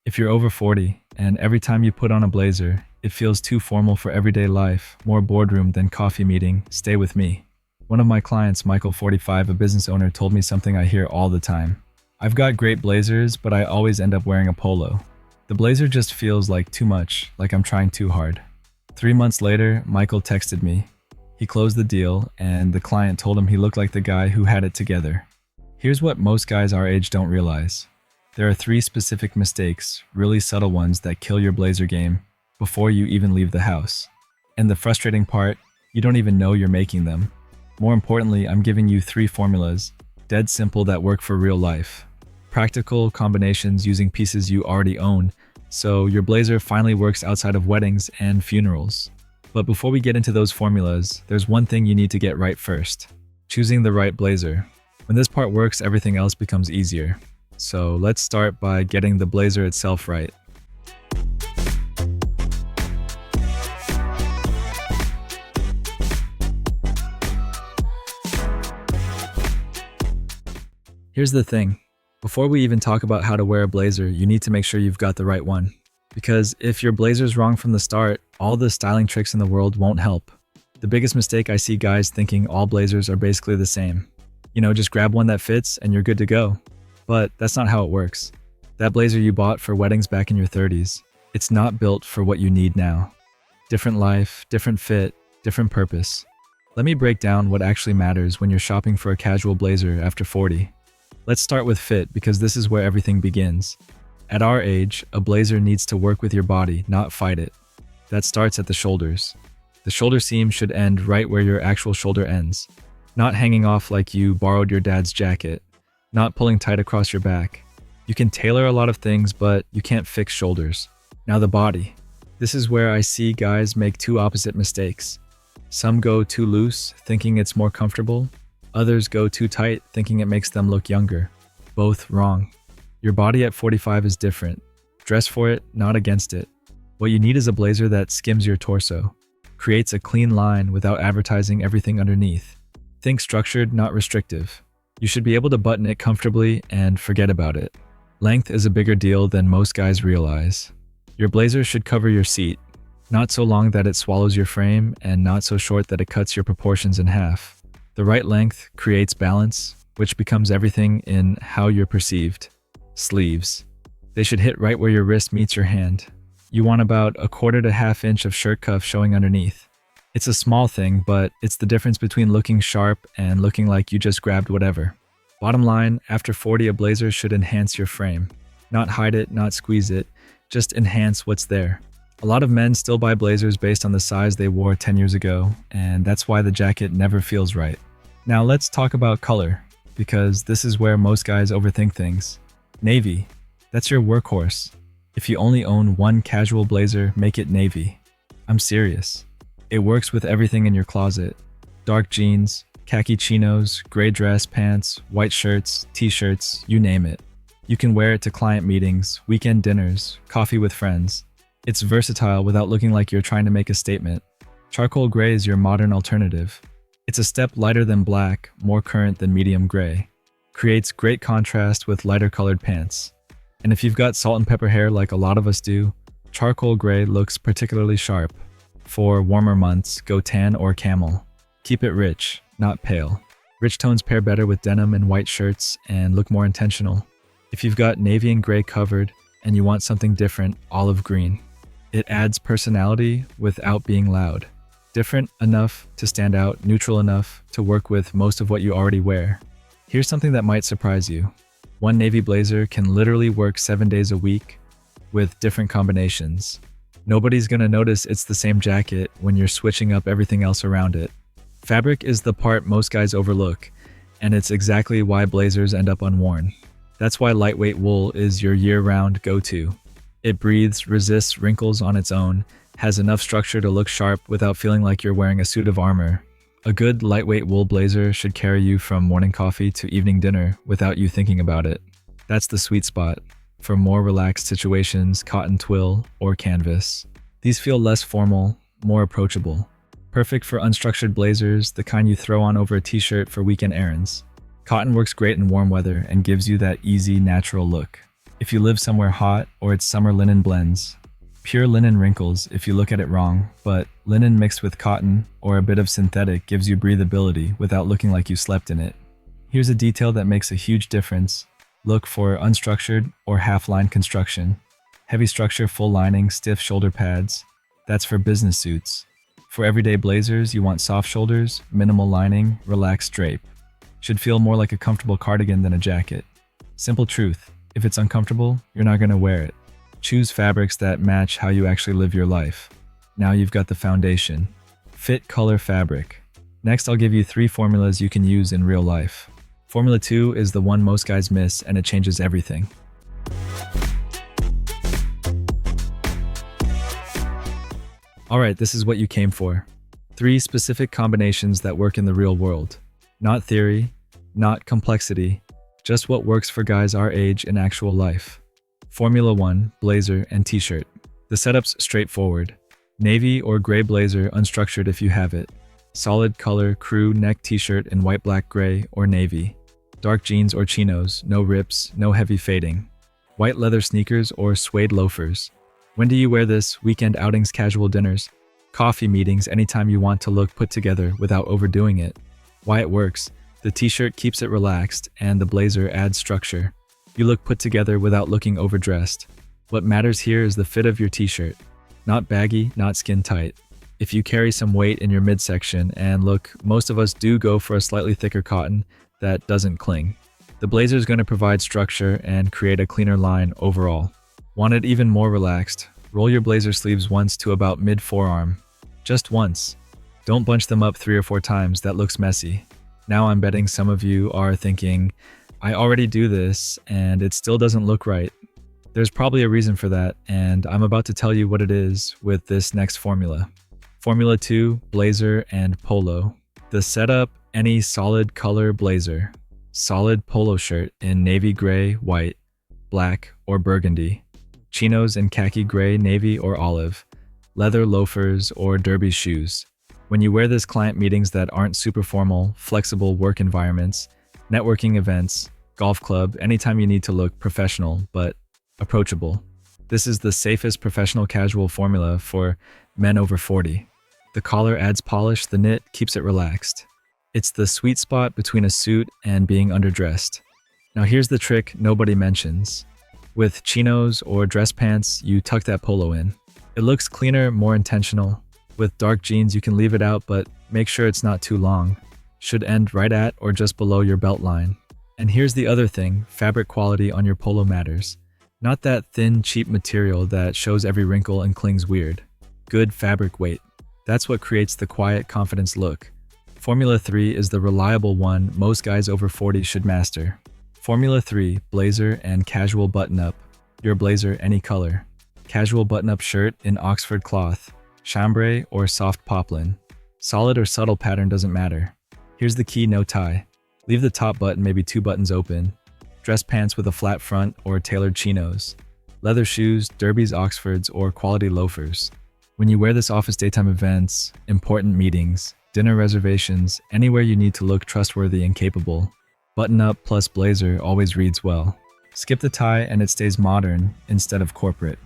If you're over 40 and every time you put on a blazer, it feels too formal for everyday life, more boardroom than coffee meeting, stay with me. One of my clients, Michael, 45, a business owner, told me something I hear all the time. I've got great blazers, but I always end up wearing a polo. The blazer just feels like too much, like I'm trying too hard. 3 months later, Michael texted me. He closed the deal, and the client told him he looked like the guy who had it together. Here's what most guys our age don't realize. There are 3 specific mistakes, really subtle ones, that kill your blazer game before you even leave the house. And the frustrating part, you don't even know you're making them. More importantly, I'm giving you 3 formulas, dead simple, that work for real life. Practical combinations using pieces you already own, so your blazer finally works outside of weddings and funerals. But before we get into those formulas, there's one thing you need to get right first: choosing the right blazer. When this part works, everything else becomes easier. So let's start by getting the blazer itself right. Here's the thing. Before we even talk about how to wear a blazer, you need to make sure you've got the right one. Because if your blazer's wrong from the start, all the styling tricks in the world won't help. The biggest mistake I see guys thinking all blazers are basically the same. Just grab one that fits and you're good to go. But that's not how it works. That blazer you bought for weddings back in your 30s, it's not built for what you need now. Different life, different fit, different purpose. Let me break down what actually matters when you're shopping for a casual blazer after 40. Let's start with fit, because this is where everything begins. At our age, a blazer needs to work with your body, not fight it. That starts at the shoulders. The shoulder seam should end right where your actual shoulder ends. Not hanging off like you borrowed your dad's jacket. Not pulling tight across your back. You can tailor a lot of things, but you can't fix shoulders. Now the body. This is where I see guys make 2 opposite mistakes. Some go too loose, thinking it's more comfortable. Others go too tight, thinking it makes them look younger. Both wrong. Your body at 45 is different. Dress for it, not against it. What you need is a blazer that skims your torso, creates a clean line without advertising everything underneath. Think structured, not restrictive. You should be able to button it comfortably and forget about it. Length is a bigger deal than most guys realize. Your blazer should cover your seat, not so long that it swallows your frame, and not so short that it cuts your proportions in half. The right length creates balance, which becomes everything in how you're perceived. Sleeves. They should hit right where your wrist meets your hand. You want about 1/4 to 1/2 inch of shirt cuff showing underneath. It's a small thing, but it's the difference between looking sharp and looking like you just grabbed whatever. Bottom line, after 40, a blazer should enhance your frame. Not hide it, not squeeze it, just enhance what's there. A lot of men still buy blazers based on the size they wore 10 years ago, and that's why the jacket never feels right. Now let's talk about color, because this is where most guys overthink things. Navy. That's your workhorse. If you only own one casual blazer, make it navy. I'm serious. It works with everything in your closet. Dark jeans, khaki chinos, gray dress pants, white shirts, t-shirts, you name it. You can wear it to client meetings, weekend dinners, coffee with friends. It's versatile without looking like you're trying to make a statement. Charcoal gray is your modern alternative. It's a step lighter than black, more current than medium gray. Creates great contrast with lighter colored pants. And if you've got salt and pepper hair like a lot of us do, charcoal gray looks particularly sharp. For warmer months, go tan or camel. Keep it rich, not pale. Rich tones pair better with denim and white shirts and look more intentional. If you've got navy and gray covered and you want something different, olive green. It adds personality without being loud. Different enough to stand out, neutral enough to work with most of what you already wear. Here's something that might surprise you. One navy blazer can literally work 7 days a week with different combinations. Nobody's gonna notice it's the same jacket when you're switching up everything else around it. Fabric is the part most guys overlook, and it's exactly why blazers end up unworn. That's why lightweight wool is your year-round go-to. It breathes, resists wrinkles on its own, has enough structure to look sharp without feeling like you're wearing a suit of armor. A good lightweight wool blazer should carry you from morning coffee to evening dinner without you thinking about it. That's the sweet spot. For more relaxed situations, cotton twill or canvas. These feel less formal, more approachable. Perfect for unstructured blazers, the kind you throw on over a t-shirt for weekend errands. Cotton works great in warm weather and gives you that easy, natural look. if you live somewhere hot, or it's summer linen blends. Pure linen wrinkles if you look at it wrong, but linen mixed with cotton or a bit of synthetic gives you breathability without looking like you slept in it. Here's a detail that makes a huge difference. Look for unstructured or half-line construction. Heavy structure, full lining, stiff shoulder pads. That's for business suits. For everyday blazers, you want soft shoulders, minimal lining, relaxed drape. Should feel more like a comfortable cardigan than a jacket. Simple truth, if it's uncomfortable, you're not going to wear it. Choose fabrics that match how you actually live your life. Now you've got the foundation. Fit, color, fabric. Next, I'll give you 3 formulas you can use in real life. Formula 2 is the one most guys miss, and it changes everything. Alright, this is what you came for. 3 specific combinations that work in the real world. Not theory, not complexity, just what works for guys our age in actual life. Formula 1, blazer and t-shirt. The setup's straightforward. Navy or gray blazer, unstructured if you have it. Solid color crew neck t-shirt in white, black, gray, or navy. Dark jeans or chinos, no rips, no heavy fading. White leather sneakers or suede loafers. When do you wear this? Weekend outings, casual dinners, coffee meetings, anytime you want to look put together without overdoing it. Why it works. The t-shirt keeps it relaxed and the blazer adds structure. You look put together without looking overdressed. What matters here is the fit of your t-shirt. Not baggy, not skin tight. If you carry some weight in your midsection, and look, most of us do go for a slightly thicker cotton that doesn't cling. The blazer is going to provide structure and create a cleaner line overall. Want it even more relaxed? Roll your blazer sleeves once to about mid-forearm. Just once. Don't bunch them up 3 or 4 times, that looks messy. Now I'm betting some of you are thinking, I already do this and it still doesn't look right. There's probably a reason for that, and I'm about to tell you what it is with this next formula. Formula 2, blazer and polo. The setup, any solid color blazer. Solid polo shirt in navy gray, white, black, or burgundy. Chinos in khaki gray, navy, or olive. Leather loafers or derby shoes. When you wear this, client meetings that aren't super formal, flexible work environments, networking events, golf club, anytime you need to look professional but approachable. This is the safest professional casual formula for men over 40. The collar adds polish, the knit keeps it relaxed. It's the sweet spot between a suit and being underdressed. Now here's the trick nobody mentions. With chinos or dress pants, you tuck that polo in. It looks cleaner, more intentional. With dark jeans, you can leave it out, but make sure it's not too long. Should end right at or just below your belt line. And here's the other thing, fabric quality on your polo matters. Not that thin, cheap material that shows every wrinkle and clings weird. Good fabric weight. That's what creates the quiet confidence look. Formula 3 is the reliable one most guys over 40 should master. Formula 3, blazer and casual button-up. Your blazer any color. Casual button-up shirt in Oxford cloth, chambray or soft poplin. Solid or subtle pattern doesn't matter. Here's the key, no tie. Leave the top button maybe 2 buttons open. Dress pants with a flat front or tailored chinos. Leather shoes, derbies, Oxfords, or quality loafers. When you wear this office daytime events, important meetings, dinner reservations, anywhere you need to look trustworthy and capable, button-up plus blazer always reads well. Skip the tie and it stays modern instead of corporate.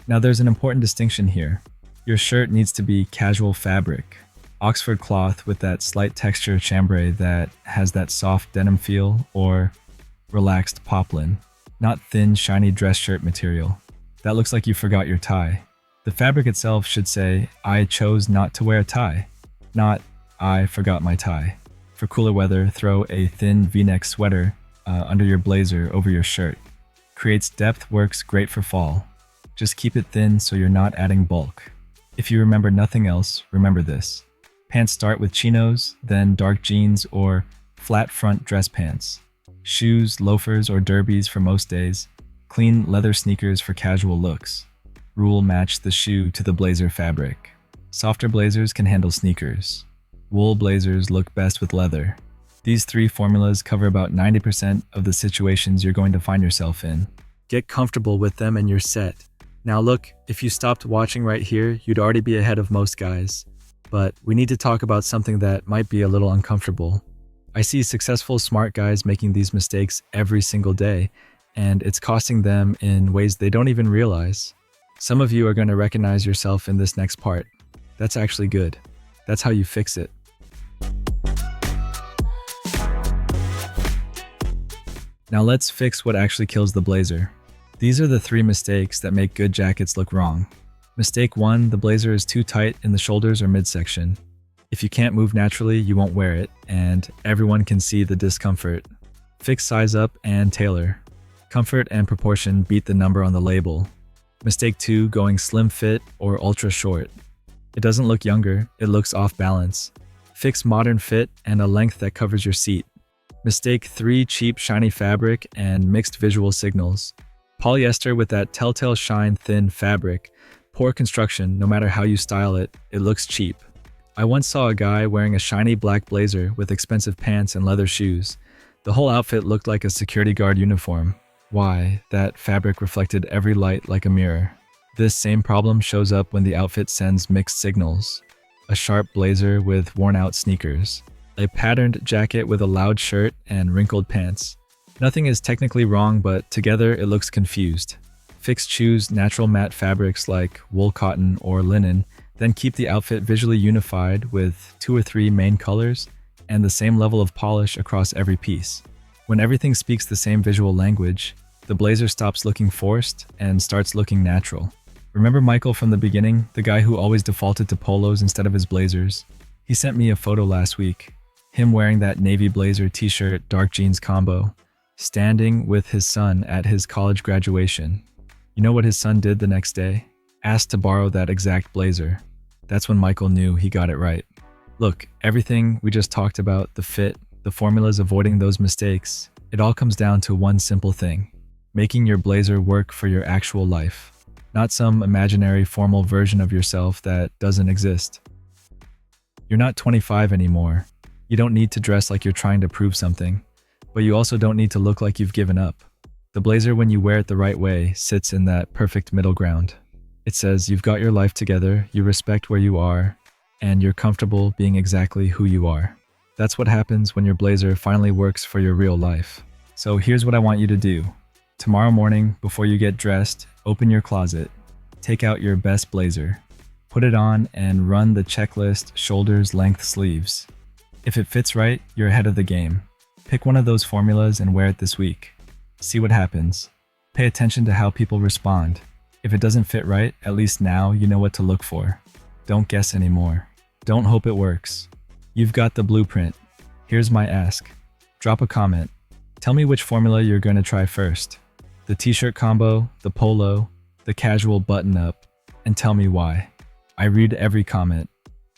Now there's an important distinction here. Your shirt needs to be casual fabric. Oxford cloth with that slight texture chambray that has that soft denim feel, or relaxed poplin. Not thin, shiny dress shirt material. That looks like you forgot your tie. The fabric itself should say, I chose not to wear a tie. Not, I forgot my tie. For cooler weather, throw a thin V-neck sweater under your blazer over your shirt. Creates depth, works great for fall. Just keep it thin so you're not adding bulk. If you remember nothing else, remember this. Pants start with chinos, then dark jeans or flat front dress pants. Shoes, loafers, or derbies for most days. Clean leather sneakers for casual looks. Rule: match the shoe to the blazer fabric. Softer blazers can handle sneakers. Wool blazers look best with leather. These 3 formulas cover about 90% of the situations you're going to find yourself in. Get comfortable with them and you're set. Now look, if you stopped watching right here, you'd already be ahead of most guys. But we need to talk about something that might be a little uncomfortable. I see successful, smart guys making these mistakes every single day, and it's costing them in ways they don't even realize. Some of you are going to recognize yourself in this next part. That's actually good. That's how you fix it. Now let's fix what actually kills the blazer. These are the 3 mistakes that make good jackets look wrong. Mistake 1, the blazer is too tight in the shoulders or midsection. If you can't move naturally, you won't wear it, and everyone can see the discomfort. Fix size up and tailor. Comfort and proportion beat the number on the label. Mistake 2, going slim fit or ultra short. It doesn't look younger, it looks off balance. Fix modern fit and a length that covers your seat. Mistake 3, cheap shiny fabric and mixed visual signals. Polyester with that telltale shine thin fabric. Poor construction, no matter how you style it, it looks cheap. I once saw a guy wearing a shiny black blazer with expensive pants and leather shoes. The whole outfit looked like a security guard uniform. Why? That fabric reflected every light like a mirror. This same problem shows up when the outfit sends mixed signals. A sharp blazer with worn-out sneakers. A patterned jacket with a loud shirt and wrinkled pants. Nothing is technically wrong, but together it looks confused. Choose natural matte fabrics like wool cotton or linen, then keep the outfit visually unified with 2 or 3 main colors and the same level of polish across every piece. When everything speaks the same visual language, the blazer stops looking forced and starts looking natural. Remember Michael from the beginning, the guy who always defaulted to polos instead of his blazers? He sent me a photo last week. Him wearing that navy blazer t-shirt, dark jeans combo, standing with his son at his college graduation. You know what his son did the next day? Asked to borrow that exact blazer. That's when Michael knew he got it right. Look, everything we just talked about, the fit, the formulas avoiding those mistakes, it all comes down to one simple thing. Making your blazer work for your actual life. Not some imaginary formal version of yourself that doesn't exist. You're not 25 anymore. You don't need to dress like you're trying to prove something, but you also don't need to look like you've given up. The blazer, when you wear it the right way, sits in that perfect middle ground. It says you've got your life together, you respect where you are, and you're comfortable being exactly who you are. That's what happens when your blazer finally works for your real life. So here's what I want you to do. Tomorrow morning, before you get dressed, open your closet, take out your best blazer, put it on and run the checklist shoulders length sleeves. If it fits right, you're ahead of the game. Pick one of those formulas and wear it this week. See what happens. Pay attention to how people respond. If it doesn't fit right, at least now you know what to look for. Don't guess anymore. Don't hope it works. You've got the blueprint. Here's my ask. Drop a comment. Tell me which formula you're going to try first. The t-shirt combo, the polo, the casual button-up, and tell me why. I read every comment.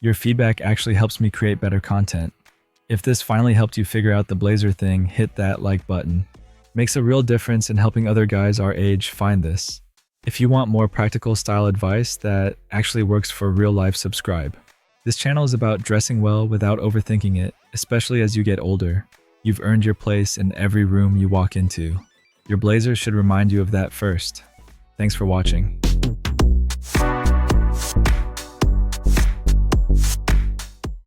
Your feedback actually helps me create better content. If this finally helped you figure out the blazer thing, hit that like button. Makes a real difference in helping other guys our age find this. If you want more practical style advice that actually works for real life, subscribe. This channel is about dressing well without overthinking it, especially as you get older. You've earned your place in every room you walk into. Your blazer should remind you of that first. Thanks for watching.